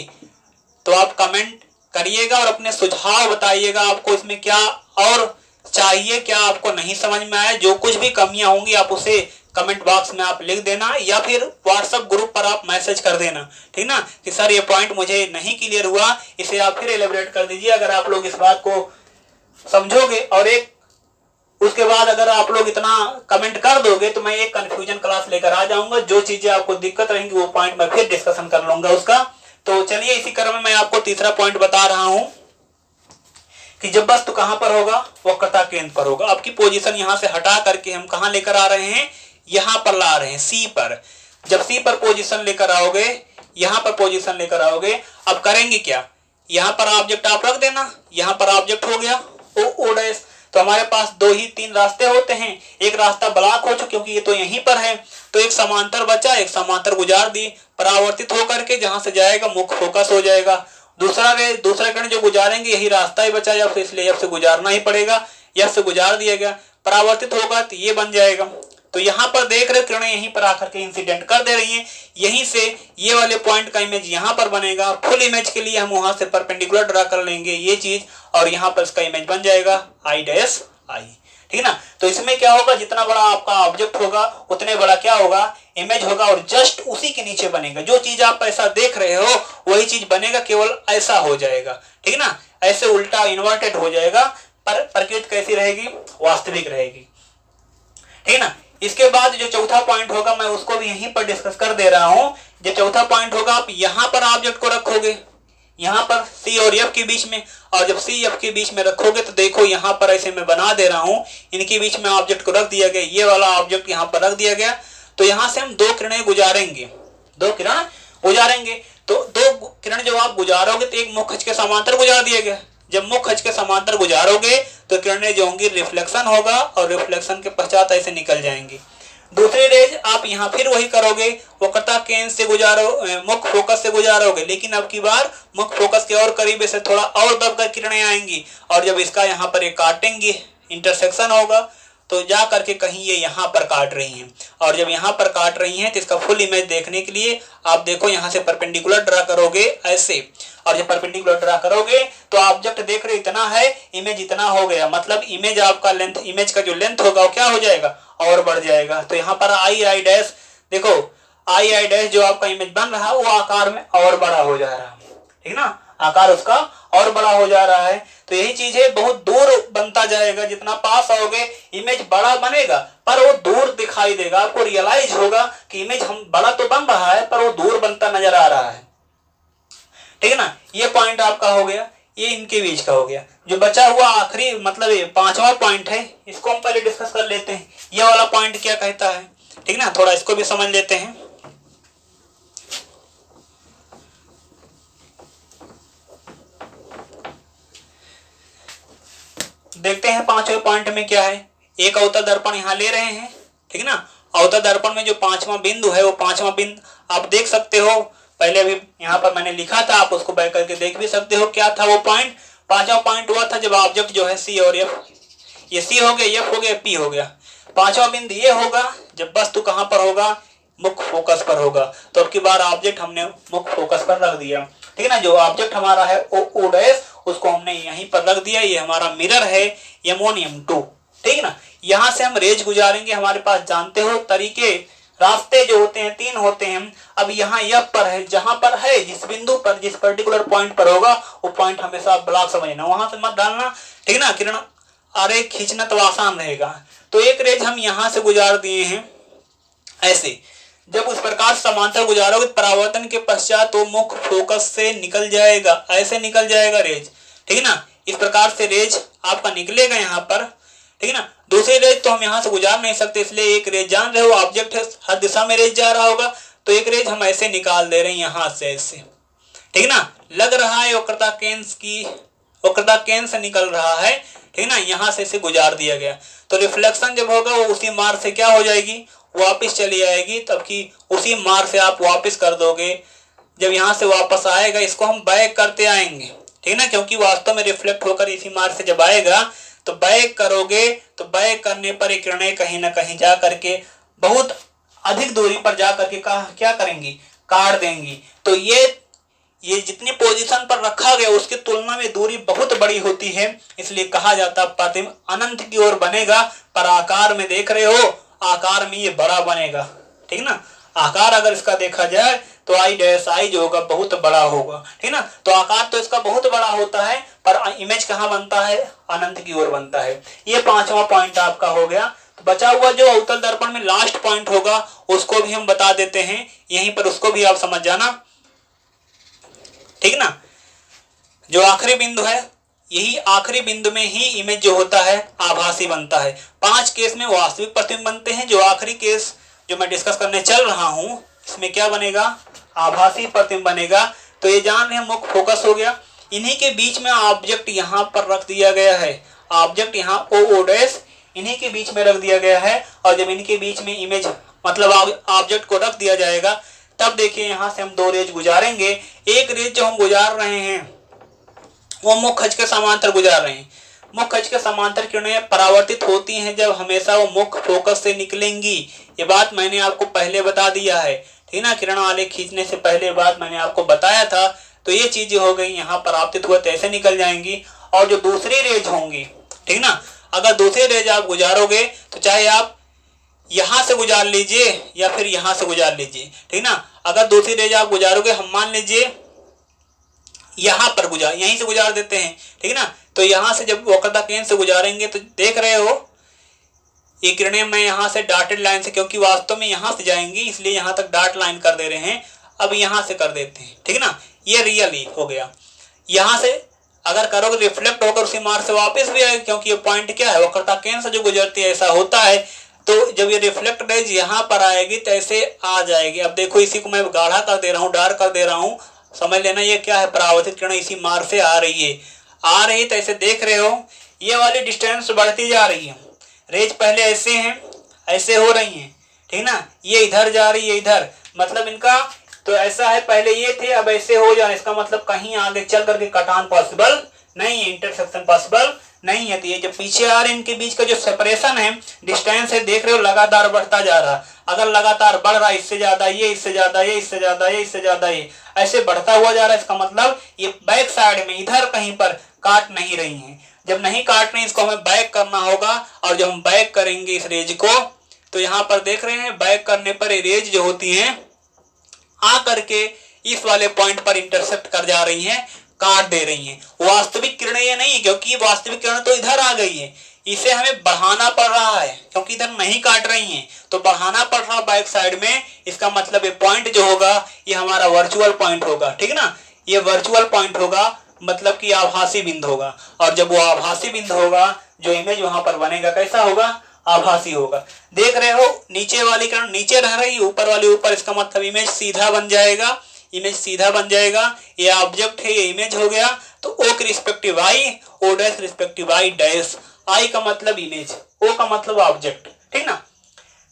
तो आप कमेंट करिएगा और अपने सुझाव बताइएगा, आपको इसमें क्या और चाहिए, क्या आपको नहीं समझ में आया। जो कुछ भी कमियां होंगी आप उसे कमेंट बॉक्स में आप लिख देना, या फिर व्हाट्सएप ग्रुप पर आप मैसेज कर देना, ठीक ना, कि सर ये पॉइंट मुझे नहीं क्लियर हुआ, इसे आप फिर एलिब्रेट कर दीजिए। अगर आप लोग इस बात को समझोगे और एक उसके बाद अगर आप लोग इतना कमेंट कर दोगे तो मैं एक कंफ्यूजन क्लास लेकर आ जाऊंगा। जो चीजें आपको दिक्कत रहेंगी वो पॉइंट मैं फिर डिस्कशन कर लूंगा उसका। तो चलिए इसी क्रम में मैं आपको तीसरा पॉइंट बता रहा हूं कि जब वस्तु कहां पर होगा, वक्रता केंद्र पर होगा। आपकी पोजीशन यहां से हटा करके हम कहां लेकर आ रहे हैं, यहां पर ला रहे हैं, सी पर। जब सी पर पोजीशन लेकर आओगे, यहां पर पोजीशन लेकर आओगे, अब करेंगे क्या, यहां पर ऑब्जेक्ट आप रख देना, यहां पर ऑब्जेक्ट हो गया ओ ओ डैश। तो हमारे पास 2 ही 3 रास्ते होते हैं, एक रास्ता ब्लॉक हो चुका क्योंकि ये तो यहीं पर है, तो एक समांतर बचा, एक समांतर गुजार दी, परावर्तित होकर के जहां से जाएगा मुख्य फोकस हो जाएगा। दूसरा किरण जो गुजारेंगे यही रास्ता ही बचा, या फिर इसलिए एफ से गुजारना ही पड़ेगा, एफ से गुजार दिया गया, परावर्तित होगा तो ये बन जाएगा। तो यहाँ पर देख रहे किरणें यहीं पर आकर के इंसिडेंट कर दे रही हैं, यहीं से ये वाले पॉइंट का इमेज यहाँ पर बनेगा। फुल इमेज के लिए हम वहां से परपेंडिकुलर ड्रा कर लेंगे ये चीज, और यहाँ पर इसका इमेज बन जाएगा आई डैश आई, ठीक ना। तो इसमें क्या होगा, जितना बड़ा आपका ऑब्जेक्ट होगा उतने बड़ा क्या होगा, इमेज होगा, और जस्ट उसी के नीचे बनेगा। जो चीज आप ऐसा देख रहे हो वही चीज बनेगा, केवल ऐसा हो जाएगा, ठीक ना, ऐसे उल्टा इन्वर्टेड हो जाएगा। पर प्रकृति कैसी रहेगी, वास्तविक रहेगी, ठीक ना। इसके बाद जो चौथा पॉइंट होगा मैं उसको भी यहीं पर डिस्कस कर दे रहा हूं। जो चौथा पॉइंट होगा, आप यहां पर ऑब्जेक्ट को रखोगे, यहां पर सी और एफ के बीच में, और जब सी एफ के बीच में रखोगे तो देखो यहां पर ऐसे मैं बना दे रहा हूं, इनके बीच में ऑब्जेक्ट को रख दिया गया, ये वाला ऑब्जेक्ट यहां पर रख दिया गया। तो यहां से हम दो किरणें गुजारेंगे, दो किरण गुजारेंगे। तो दो किरण जब आप गुजारोगे तो एक मुख खच के समांतर गुजार दिया गया। जब मुख खच के समांतर गुजारोगे तो किरणें जो होंगी रिफ्लेक्शन होगा, और रिफ्लेक्शन के पश्चात ऐसे निकल जाएंगी। दूसरी रेज आप यहाँ फिर वही करोगे, वक्रता केंद्र से गुजारो, मुख फोकस से गुजारोगे, लेकिन अब की बार मुख फोकस के और करीब से थोड़ा और दबकर किरणें आएंगी, और जब इसका यहाँ पर एक काटेंगे, इंटरसेक्शन होगा, तो जा करके कहीं ये यहाँ पर काट रही हैं, और जब यहाँ पर काट रही हैं तो इसका फुल इमेज देखने के लिए आप देखो यहाँ से परपेंडिकुलर ड्रा करोगे ऐसे, और जब परपेंडिकुलर ड्रा करोगे तो ऑब्जेक्ट देख रहे इतना है, इमेज इतना हो गया, मतलब इमेज आपका लेंथ, इमेज का जो लेंथ होगा वो क्या हो जाएगा, और बढ़ जाएगा। तो यहाँ पर आई आई डैश देखो, आई आई डैश जो आपका इमेज बन रहा है वो आकार में और बड़ा हो जा रहा है, ठीक ना, आकार उसका और बड़ा हो जा रहा है। तो यही चीज है, बहुत दूर बनता जाएगा, जितना पास आओगे इमेज बड़ा बनेगा, पर वो दूर दिखाई देगा, आपको रियलाइज होगा कि इमेज हम बड़ा तो बन रहा है पर वो दूर बनता नजर आ रहा है, ठीक है ना। ये पॉइंट आपका हो गया, ये इनके बीच का हो गया। जो बचा हुआ आखिरी मतलब ये पांचवा पॉइंट है, इसको हम पहले डिस्कस कर लेते हैं। ये वाला पॉइंट क्या कहता है, ठीक ना, थोड़ा इसको भी समझ लेते हैं। देखते हैं पांचवें पॉइंट में क्या है। एक अवतल दर्पण यहां ले रहे हैं, ठीक ना। अवतल दर्पण में जो पांचवा बिंदु है वो पांचवा बिंदु आप देख सकते हो, पहले भी यहाँ पर मैंने लिखा था, आप उसको बैक करके देख भी सकते हो। क्या था वो पॉइंट, पांचवा पॉइंट हुआ था जब ऑब्जेक्ट जो है सी और एफ, ये सी हो गया, एफ हो गया, पी हो गया। पांचवा बिंदु ये होगा जब वस्तु कहां पर होगा, मुख्य फोकस पर होगा। तो अब की बार ऑब्जेक्ट हमने मुख्य फोकस पर रख दिया, ठीक है ना। जो ऑब्जेक्ट हमारा है ओ डैश, उसको हमने यहीं पर रख दिया। ये हमारा मिरर है एमोनियम 2, ठीक है ना। यहां से हम रेज गुजारेंगे, हमारे पास जानते हो तरीके, रास्ते जो होते हैं 3 होते हैं। अब यहाँ एफ पर है, जहां पर है, जिस बिंदु पर, जिस पर्टिकुलर पॉइंट पर होगा वो पॉइंट हमेशा ब्लॉक समझना, वहां से मत डालना, ठीक ना। किरण आरेख खींचना तो आसान रहेगा। तो एक रेज हम यहां से गुजार दिए हैं ऐसे। जब उस प्रकार समांतर गुजारोगे परावर्तन के पश्चात वो मुख्य फोकस से निकल जाएगा, ऐसे निकल जाएगा रेज, ठीक है ना। इस प्रकार से रेज आपका निकलेगा यहाँ पर, ठीक है ना। दूसरी रेज तो हम यहाँ से गुजार नहीं सकते, इसलिए एक रेज जान रहे हो ऑब्जेक्ट है, हर दिशा में रेज जा रहा होगा, तो एक रेज हम ऐसे निकाल दे रहे हैं यहाँ से ऐसे, ठीक है ना। लग रहा है वक्रता केंद्र की, वक्रता केंद्र से निकल रहा है, ठीक है ना, यहाँ से इसे गुजार दिया गया। तो रिफ्लेक्शन जब होगा वो उसी मार्ग से क्या हो जाएगी, वापस चली आएगी, तब कि उसी मार्ग से आप वापस कर दोगे। जब यहाँ से वापस आएगा इसको हम बैक करते आएंगे, ठीक है ना, क्योंकि वास्तव में रिफ्लेक्ट होकर इसी मार्ग से जब आएगा तो बैक करोगे, तो बैक करने पर एक किरणें कहीं ना कहीं जा करके बहुत अधिक दूरी पर जा करके क्या करेंगी, काट देंगी। तो ये जितनी पोजीशन पर रखा गया उसकी तुलना में दूरी बहुत बड़ी होती है, इसलिए कहा जाता है प्रतिबिंब अनंत की ओर बनेगा, पर आकार में देख रहे हो, आकार में ये बड़ा बनेगा, ठीक ना। आकार अगर इसका देखा जाए तो आई डैश आई जो होगा बहुत बड़ा होगा, ठीक ना। तो आकार तो इसका बहुत बड़ा होता है, पर इमेज कहाँ बनता है, अनंत की ओर बनता है। ये पांचवा पॉइंट आपका हो गया। तो बचा हुआ जो अवतल दर्पण में लास्ट पॉइंट होगा उसको भी हम बता देते हैं यहीं पर, उसको भी आप समझ जाना, ठीक ना। जो आखिरी बिंदु है, यही आखिरी बिंदु में ही इमेज जो होता है आभासी बनता है। 5 केस में वास्तविक प्रतिबिंब बनते हैं, जो आखिरी केस जो मैं डिस्कस करने चल रहा हूं इसमें क्या बनेगा, आभासी प्रतिबिंब बनेगा। तो ये जान रहे हैं मुख्य फोकस हो गया, इन्हीं के बीच में ऑब्जेक्ट यहाँ पर रख दिया गया है, ऑब्जेक्ट यहाँ ओ डैश इन्हीं के बीच में रख दिया गया है। और जब इनके बीच में इमेज मतलब ऑब्जेक्ट को रख दिया जाएगा तब देखिए यहाँ से हम 2 रेज गुजारेंगे। एक रेज जो हम गुजार रहे हैं वो मुख्य अक्ष के समांतर गुजार रहे हैं। मुख्य अक्ष के समांतर किरणें परावर्तित होती हैं जब हमेशा वो मुख्य फोकस से निकलेंगी। ये बात मैंने आपको पहले बता दिया है, ठीक ना। किरण आलेख खींचने से पहले बात मैंने आपको बताया था। तो ये चीजें हो गई, यहाँ परावर्तित हुआ तो ऐसे निकल जाएंगी। और जो दूसरी रेज होंगी, ठीक ना, अगर दूसरी रेज आप गुजारोगे तो चाहे आप यहां से गुजार लीजिए या फिर यहां से गुजार लीजिए, ठीक ना। अगर दूसरी रेज आप गुजारोगे, हम मान लीजिए यहां पर यहीं से गुजार देते हैं, ठीक ना। तो यहां से जब वक्रता केंद्र से गुजारेंगे तो देख रहे हो ये किरणें मैं यहां से डॉटेड लाइन से, क्योंकि वास्तव में यहां से जाएंगी इसलिए यहां तक डॉट लाइन कर दे रहे हैं, अब यहां से कर देते हैं, ठीक ना। ये रियल हो गया। यहां से अगर करोगे रिफ्लेक्ट होकर उसी मार्ग से वापस भी आएगा, क्योंकि ये पॉइंट क्या है, वक्रता केंद्र से जो गुजरती है ऐसा होता है। तो जब ये रिफ्लेक्ट रेज यहाँ पर आएगी तो ऐसे आ जाएगी। अब देखो इसी को मैं गाढ़ा कर दे रहा हूँ, डार्क कर दे रहा हूँ, समझ लेना ये क्या है, परावर्तित किरण इसी मार्ग से आ रही है तो ऐसे देख रहे हो ये वाली डिस्टेंस बढ़ती जा रही है। रेज पहले ऐसे हैं, ऐसे हो रही हैं, ठीक ना। ये इधर जा रही है, इधर, मतलब इनका तो ऐसा है, पहले ये थे अब ऐसे हो जाए, इसका मतलब कहीं आगे चल करके कटान पॉसिबल नहीं है, इंटरसेक्शन पॉसिबल नहीं है। तो ये जो पीछे आ रहे हैं इनके बीच का जो सेपरेशन है, डिस्टेंस है, देख रहे हो लगातार बढ़ता जा रहा। अगर लगातार बढ़ रहा है, इससे ज्यादा ये, इससे ज्यादा ये, इससे ज्यादा ये, इससे ज्यादा ये, ऐसे बढ़ता हुआ जा रहा है, इसका मतलब ये बैक साइड में इधर कहीं पर काट नहीं रही है। जब नहीं काट रही इसको हमें बैक करना होगा, और जब हम बैक करेंगे इस रेज को तो यहाँ पर देख रहे हैं बैक करने पर ये रेज जो होती है आ करके इस वाले पॉइंट पर इंटरसेप्ट कर जा रही हैं, काट दे रही हैं। वास्तविक किरणें ये नहीं, क्योंकि वास्तविक किरण तो इधर आ गई है, इसे हमें बढ़ाना पड़ रहा है क्योंकि इधर नहीं काट रही हैं, तो बढ़ाना पड़ रहा बैक साइड में। इसका मतलब ये पॉइंट जो होगा ये हमारा वर्चुअल पॉइंट होगा, ठीक ना। ये वर्चुअल पॉइंट होगा, मतलब कि आभासी बिंदु होगा। और जब वो आभासी बिंदु होगा, जो इमेज वहां पर बनेगा कैसा होगा, आभासी होगा। देख रहे हो नीचे वाली किरण नीचे रह रही, ऊपर वाली ऊपर, इसका मतलब इमेज सीधा बन जाएगा, इमेज सीधा बन जाएगा। ये ऑब्जेक्ट है, ये इमेज हो गया। तो ओ के respective I, O dash respective I dash, I का मतलब इमेज, ओ का मतलब ऑब्जेक्ट, ठीक ना।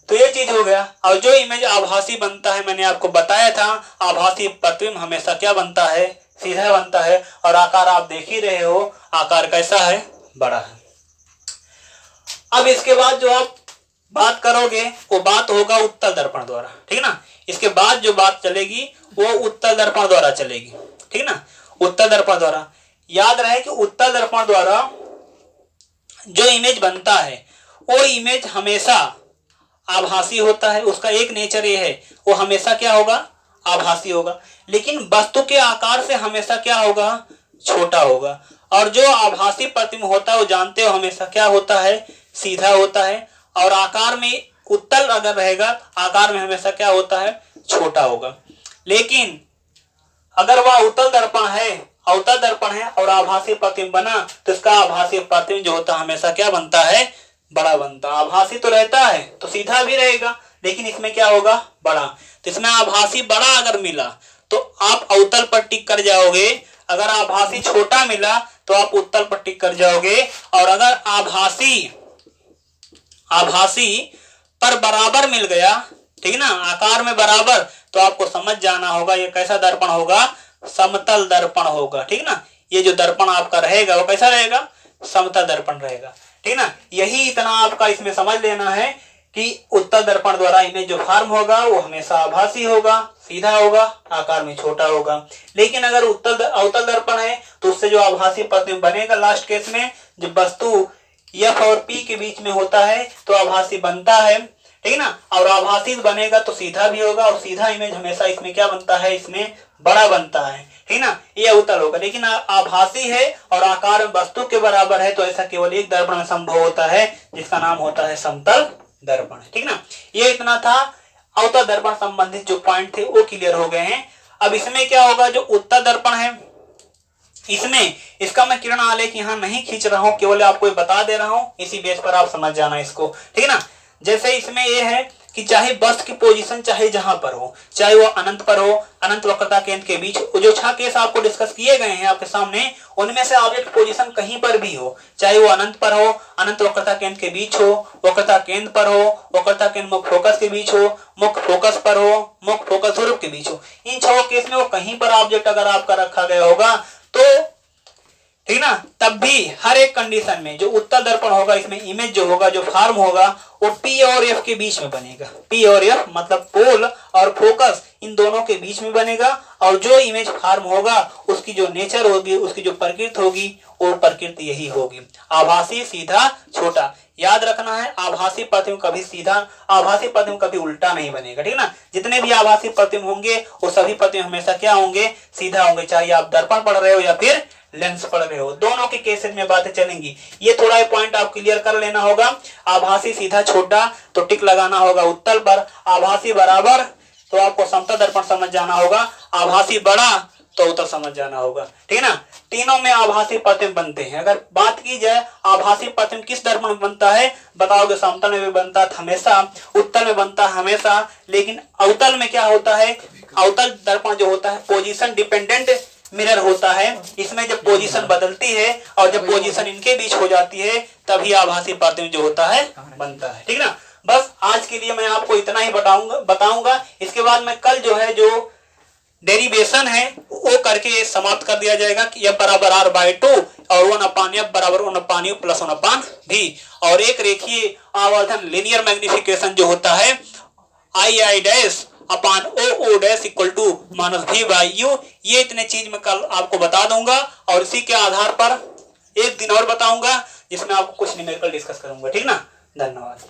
तो ये चीज हो गया। और जो इमेज आभासी बनता है, मैंने आपको बताया था आभासी प्रतिबिंब हमेशा क्या बनता है, सीधा बनता है। और आकार आप देख ही रहे हो, आकार कैसा है, बड़ा है। अब इसके बाद जो आप बात करोगे वो बात होगा उत्तल दर्पण द्वारा, ठीक ना। इसके बाद जो बात चलेगी वो उत्तल दर्पण द्वारा चलेगी, ठीक ना। उत्तल दर्पण द्वारा याद रहे कि उत्तल दर्पण द्वारा जो इमेज बनता है वो इमेज हमेशा आभासी होता है। उसका एक नेचर ये है, वो हमेशा क्या होगा, आभासी होगा। लेकिन वस्तु के आकार से हमेशा क्या होगा, छोटा होगा। और जो आभासी प्रतिबिंब होता है वो जानते हो हमेशा क्या होता है, सीधा होता है। और आकार में उत्तल अगर रहेगा, आकार में हमेशा क्या होता है, छोटा होगा। लेकिन अगर वह उत्तल दर्पण है, अवतल दर्पण है और आभासी प्रतिबिंब बना, तो इसका आभासी प्रतिबिंब जो होता है हमेशा क्या बनता है, बड़ा बनता है। आभासी तो रहता है तो सीधा भी रहेगा, लेकिन इसमें क्या होगा, बड़ा। तो इसमें आभासी बड़ा अगर मिला तो आप अवतल पर टिक कर जाओगे, अगर आभासी छोटा मिला तो आप उत्तल पर टिक कर जाओगे। और अगर आभासी पर बराबर मिल गया, ठीक ना, आकार में बराबर, तो आपको समझ जाना होगा ये कैसा दर्पण होगा, समतल दर्पण होगा, ठीक ना। ये जो दर्पण आपका रहेगा वो कैसा रहेगा, समतल दर्पण रहेगा, ठीक ना। यही इतना आपका इसमें समझ लेना है कि उत्तल दर्पण द्वारा इमेज जो फॉर्म होगा वो हमेशा आभासी होगा, सीधा होगा, आकार में छोटा होगा। लेकिन अगर अवतल दर्पण है तो उससे जो आभासी प्रतिबिंब बनेगा लास्ट केस में, जब वस्तु F और P के बीच में होता है तो आभासी बनता है, ठीक ना। और आभासी बनेगा तो सीधा भी होगा, और सीधा इमेज हमेशा इसमें क्या बनता है, इसमें बड़ा बनता है, ठीक ना। ये अवतल होगा। लेकिन आभासी है और आकार वस्तु के बराबर है, तो ऐसा केवल एक दर्पण में संभव होता है, जिसका नाम होता है समतल दर्पण, ठीक ना। ये इतना था, अवतल दर्पण संबंधित जो पॉइंट थे वो क्लियर हो गए हैं। अब इसमें क्या होगा, जो उत्तल दर्पण है इसमें, इसका मैं किरण आलेख यहाँ नहीं खींच रहा हूँ, केवल आपको बता दे रहा हूँ, इसी बेस पर आप समझ जाना इसको, ठीक ना। जैसे इसमें ये है कि चाहे वस्तु की पोजीशन चाहे जहां पर हो, चाहे वो अनंत पर हो, अनंत वक्रता केंद्र के बीच, जो 6 केस आपको डिस्कस किए गए हैं आपके सामने, उनमें से ऑब्जेक्ट पोजीशन कहीं पर भी हो, चाहे वो अनंत पर हो, अनंत वक्रता केंद्र के बीच हो, वक्रता केंद्र पर हो, वक्रता केंद्र मुख्य फोकस के बीच हो, मुख्य फोकस पर हो, मुख्य फोकस ध्रुव के बीच हो, इन 6 केस में वो कहीं पर ऑब्जेक्ट अगर आपका रखा गया होगा तो ठीक ना। तब भी हर एक कंडीशन में जो उत्तल दर्पण होगा, इसमें इमेज जो होगा, जो फॉर्म होगा, वो पी और एफ के बीच में बनेगा। पी और एफ मतलब पोल और फोकस, इन दोनों के बीच में बनेगा। और जो इमेज फॉर्म होगा उसकी जो नेचर होगी, उसकी जो प्रकृति होगी, वो प्रकृति यही होगी, आभासी, सीधा, छोटा। याद रखना है, आभासी प्रतिबिंब कभी सीधा, आभासी प्रतिबिंब कभी उल्टा नहीं बनेगा, ठीक ना। जितने भी आभासी प्रतिबिंब होंगे वो सभी प्रतिबिंब हमेशा क्या होंगे, सीधा होंगे। चाहे आप दर्पण पढ़ रहे हो या फिर लेंस पढ़ रहे हो, दोनों के केसेस में बातें चलेंगी। ये थोड़ा पॉइंट आप क्लियर कर लेना होगा। आभासी सीधा छोटा तो टिक लगाना होगा उत्तल पर, आभासी बराबर तो आपको समतल दर्पण समझ जाना होगा, आभासी बड़ा तो उत्तल समझ जाना होगा, ठीक है ना। तीनों में आभासी प्रतिबिंब बनते हैं। अगर बात की जाए आभासी प्रतिबिंब किस दर्पण में बनता है, बताओगे समतल में भी बनता है हमेशा, उत्तल में बनता है हमेशा, लेकिन अवतल में क्या होता है, अवतल दर्पण जो होता है पोजीशन डिपेंडेंट मिरर होता है। इसमें जब पोजीशन बदलती है और जब पोजीशन इनके बीच हो जाती है तभी आभासी प्रतिबिंब जो होता है बनता है, ठीक ना। बस आज के लिए मैं आपको इतना ही बताऊंगा। इसके बाद मैं कल जो है जो डेरिवेशन है वो करके समाप्त कर दिया जाएगा कि F बराबर R बाई 2 और 1/F बराबर 1/U प्लस 1/V। और एक रेखीय आवर्धन लीनियर मैग्निफिकेशन जो होता है I dash upon O dash equal to -V by U, ये इतने चीज मैं कल आपको बता दूंगा। और इसी के आधार पर एक दिन और बताऊंगा जिसमें आपको कुछ न्यूमेरिकल डिस्कस करूंगा, ठीक ना। धन्यवाद।